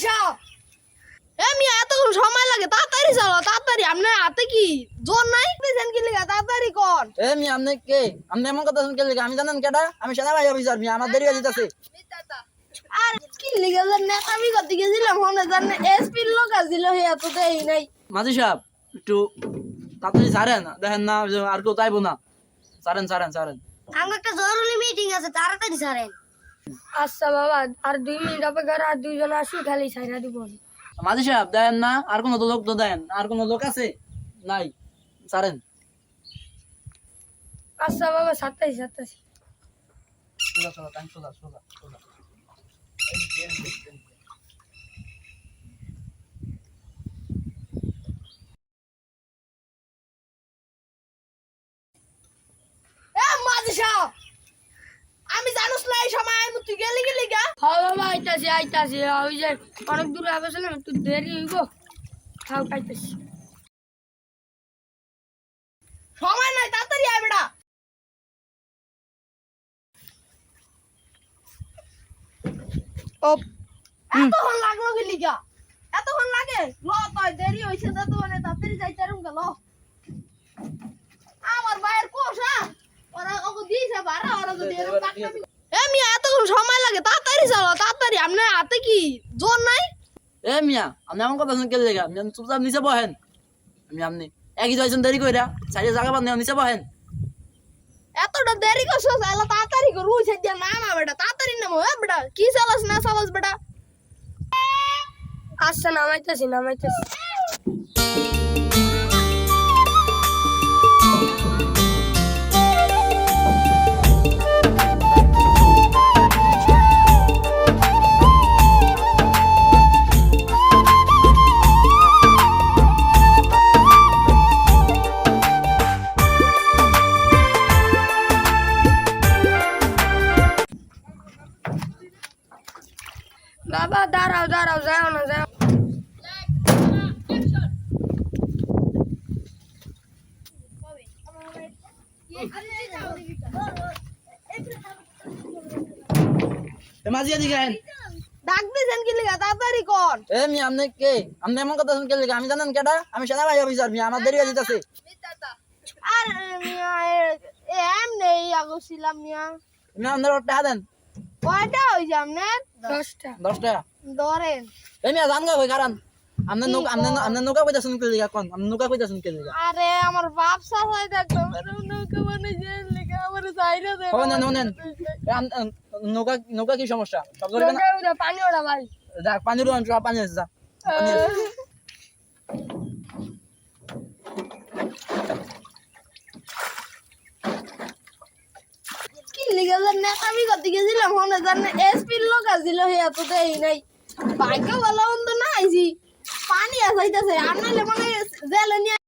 সাহেব এমনি এতক্ষণ সময় লাগে তাড়াতাড়ি চলো তাড়াতাড়ি আপনার হাতে কি জোর নাই দিয়েছেন কি লিগা তাড়াতাড়ি কোন এমনি আপনি কে আপনি এমন কথা শুনকে লিখে আমি জানেন কেডা আমি সেনাবাহিনী অফিসার আমার দেরি হয়ে যেতেছে আর কি লিগা নেতা আমি করতে গেছিলাম মনে জানেন এসপি লোক আসছিল এত দেই নাই মাঝি সাহেব একটু তাড়াতাড়ি ছাড়েন দেখেন না আর কেউ চাইবো না ছাড়েন ছাড়েন ছাড়েন আমার একটা জরুরি মিটিং আছে তাড়াতাড়ি ছাড়েন আচ্ছা বাবা আর 2 মিনিট অপেক্ষা আর দুইজন আসু খালি ছাইরা দিব মাঝি সাহেব দেখেন না আর কোনো লোক তো দেন আর কোনো লোক আছে নাই ছাড়েন আচ্ছা বাবা সাতাইশ সোজা সোজা টাইম সোজা সোজা সোজা এ মাঝি সাহেব আমি জানুস না এই সময় আমি তুই গেলি কি লিগা হ্যাঁ বাবা আইতাছি ওই যে অনেক দূরে আসলাম একটু দেরি হইব খাও খাইতেছি সময় নাই তাড়াতাড়ি আয় বেটা ও এতক্ষণ লাগলো কি লিগা এতক্ষণ লাগে ল তাই দেরি হইছে তো মানে তাড়াতাড়ি যাইতে রুম গেল আমার ভাইয়ের কোষা ওরা ওকে দিয়েছে বারা ওরা যদি এরকম কাটকামি এ মিয়া এতক্ষণ সময় লাগে তাড়াতাড়ি চলো তাড়াতাড়ি আপনার হাতে কি জোর নাই এ মিয়া আপনি এমন কথা শুনকে লিখে আপনি চুপচাপ নিচে বহেন আপনি একই যাইছেন দেরি কইরা সাইডে জায়গা বাদ নিচে বহেন এতটা দেরি করছো এলা তাড়াতাড়ি করু উঠে দিয়া নামা বেটা তাড়াতাড়ি নামো এ বেটা কি চালাস না চালাস বেটা আচ্ছা নামাইতেছি বাবা দাঁড়াও যাও না যাও মাঝি এদিকে আইন ডাক দিছেন কি লিগা তাড়াতাড়ি কোন এ মিয়া আপনি কে আপনি এমন কথা শুনকে লিখে আমি জানেন কেডা আমি সেনাবাহিনী অফিসার আমার দেরি হয়ে যেতেছে আর মিয়া এম নেই আগছিলাম মিয়া মিয়া আপনার টাকা দেন কয়টা হইছে আপনার 10টা 10 টাকা ধরেন এই মিয়া জান গা কই কারণ আপনার নৌকা কইতা শুনকে লিখে কোন আপনি নৌকা কইতা শুনকে লিখে আরে আমার বাপ সাহাই দেখো নৌকা বানাইছে লিগা আমার যাইরা দে হনেন নৌকা কি সমস্যা সব ধরবে না পানি ওটা ভাই যা পানি রুয়ান সব পানি আছে যা পানি আছে। কি লিগা নেতা আমি করতে গেছিলাম মনে জানেন এসপি লোক আসছিল এত দেই নাই ভাগ্য ভালো মন্দ না আইছি পানি আসাইতেছে আর নাইলে মানে জেলে নিয়ে